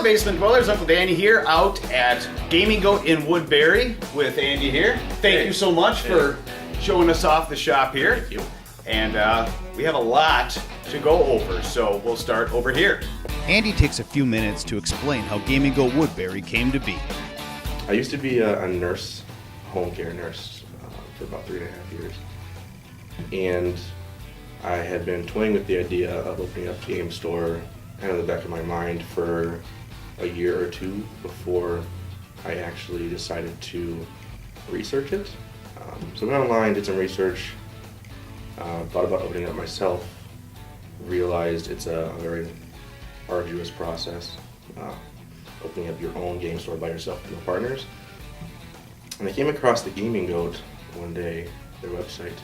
Hello, Basement Dwellers. Uncle Danny here out at Gaming Goat in Woodbury with Andy here. Thank you so much for showing us off the shop here. Thank you. And we have a lot to go over, so we'll start over here. Andy takes a few minutes to explain how Gaming Goat Woodbury came to be. I used to be a nurse, home care nurse, for about 3.5 years. And I had been toying with the idea of opening up a game store kind of in the back of my mind for a year or two before I actually decided to research it. So I went online, did some research, thought about opening it up myself, realized it's a very arduous process, opening up your own game store by yourself with no partners. And I came across the Gaming Goat one day, their website,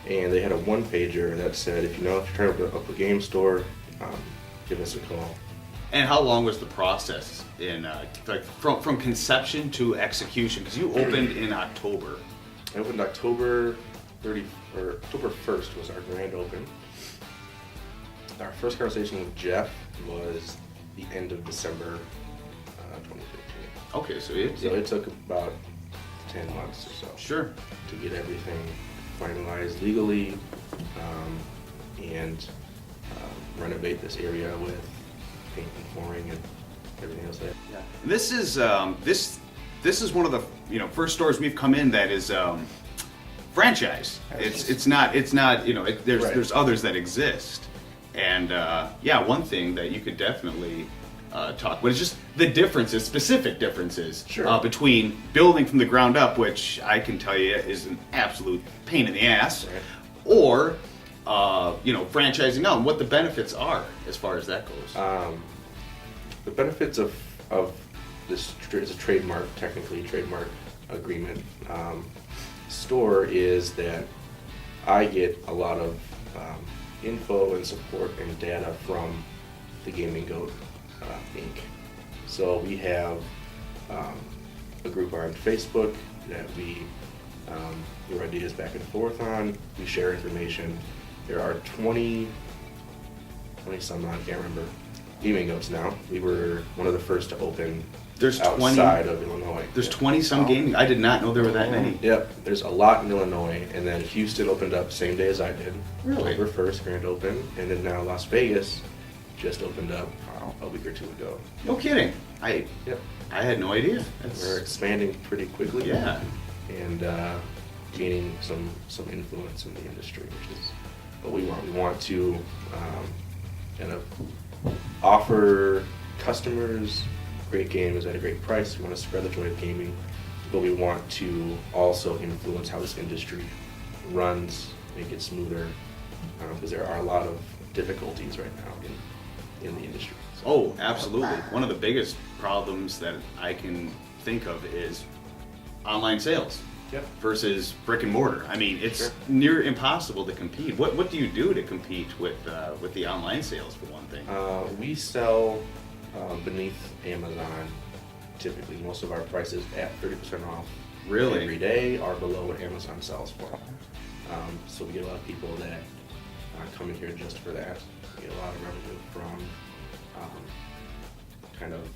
and they had a one-pager that said, if you're trying to open up a game store, give us a call. And how long was the process in from conception to execution? Because you opened in October. I opened October 1st was our grand open. Our first conversation with Jeff was the end of December 2015. Okay, so it took about 10 months or so. Sure. To get everything finalized legally and renovate this area with paint and flooring and everything else. Yeah. This is this is one of the first stores we've come in that is franchise. It's not there's others that exist, and one thing that you could definitely talk, but it's just the differences, specific differences between building from the ground up, which I can tell you is an absolute pain in the ass, or franchising out, and what the benefits are as far as that goes. The benefits of this is a trademark, technically trademark agreement. Store is that I get a lot of info and support and data from the Gaming Goat Inc. So we have a group on Facebook that we throw ideas back and forth on. We share information. There are 20 some odd, I can't remember, Gaming Goats now. We were one of the first to open outside of Illinois. There's 20 some gaming. I did not know there were that many. Yep, there's a lot in Illinois, and then Houston opened up same day as I did. Really? October 1st, grand open, and then now Las Vegas just opened up a week or two ago. No kidding. I had no idea. We're expanding pretty quickly. Yeah. And gaining some influence in the industry, which is what we want. We want to kind of offer customers great games at a great price. We want to spread the joy of gaming, but we want to also influence how this industry runs, make it smoother, because there are a lot of difficulties right now in the industry. So, oh, absolutely. One of the biggest problems that I can think of is online sales versus brick and mortar. I mean, it's near impossible to compete. What do you do to compete with the online sales, for one thing? We sell beneath Amazon. Typically, most of our prices at 30% off. Really? Every day are below what Amazon sells for. So we get a lot of people that come in here just for that. We get a lot of revenue from kind of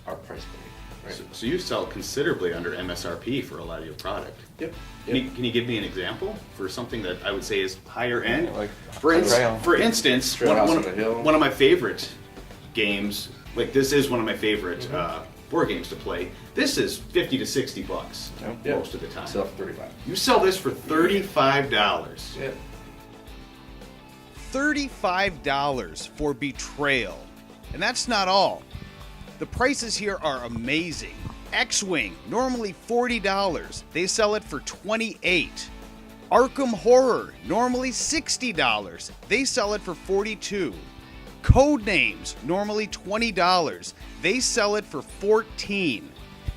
our price point. Right? So you sell considerably under MSRP for a lot of your product. Yep. Can you give me an example for something that I would say is higher end? Like For instance, one of my favorite games, like this is one of my favorite board games to play. This is $50 to $60 most of the time. Sell for $35. You sell this for $35. Yep. $35 for Betrayal. And that's not all. The prices here are amazing. X-Wing, normally $40. They sell it for $28. Arkham Horror, normally $60. They sell it for $42. Codenames, normally $20. They sell it for $14.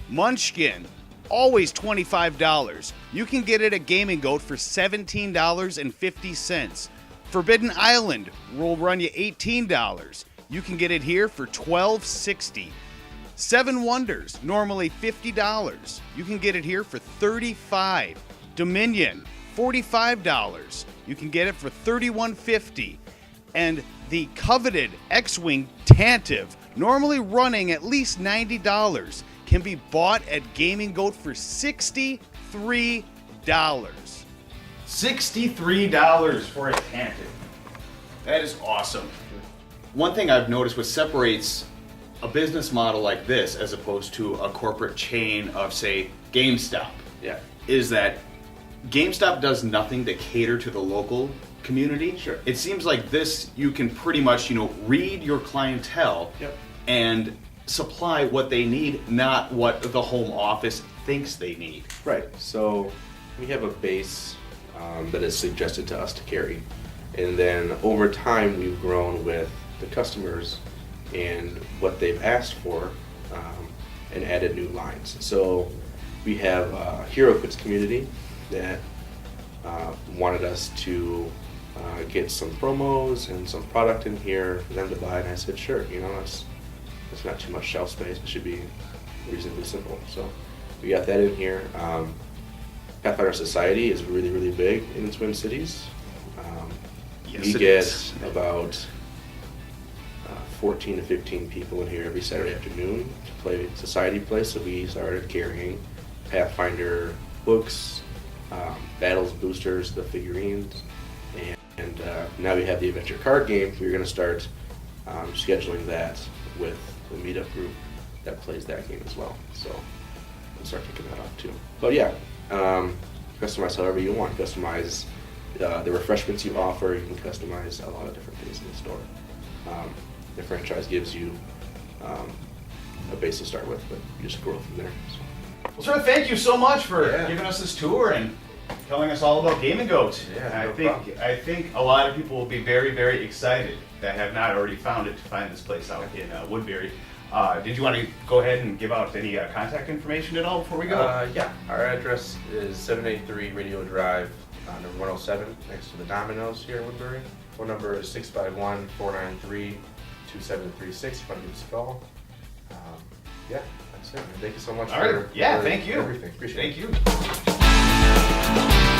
Munchkin, always $25. You can get it at Gaming Goat for $17.50. Forbidden Island will run you $18. You can get it here for $12.60. Seven Wonders, normally $50. You can get it here for $35. Dominion, $45. You can get it for $31.50. And the coveted X-Wing Tantive, normally running at least $90, can be bought at Gaming Goat for $63. $63 for a Tantic. That is awesome. One thing I've noticed what separates a business model like this as opposed to a corporate chain of, say, GameStop, Yeah. is that GameStop does nothing to cater to the local community. Sure. It seems like this, you can pretty much, read your clientele Yep. and supply what they need, not what the home office thinks they need. Right. So we have a base that is suggested to us to carry. And then over time, we've grown with the customers and what they've asked for and added new lines. So we have a Hero Quits community that wanted us to get some promos and some product in here for them to buy. And I said, sure, it's not too much shelf space. It should be reasonably simple. So we got that in here. Pathfinder Society is really, really big in the Twin Cities. Yes, We it get is. about 14 to 15 people in here every Saturday afternoon to play Society play. So we started carrying Pathfinder books, battles, boosters, the figurines, and now we have the adventure card game. We're going to start scheduling that with the meetup group that plays that game as well. So we'll start kicking that off too. But yeah, customize however you want. Customize the refreshments you offer. You can customize a lot of different things in the store. The franchise gives you a base to start with, but you just grow from there. So. Well, sir, thank you so much for Yeah. giving us this tour and telling us all about Gaming Goat. Yeah, no I problem. think a lot of people will be very, very excited that have not already found it to find this place out in Woodbury. Did you want to go ahead and give out any contact information at all before we go? Yeah, our address is 783 Radio Drive, number 107, next to the Domino's here in Woodbury. Phone number is 651-493-2736 if you want to give us a call. Yeah, that's it. Thank you so much All right. for Yeah, thank you. everything. Appreciate it. Thank you.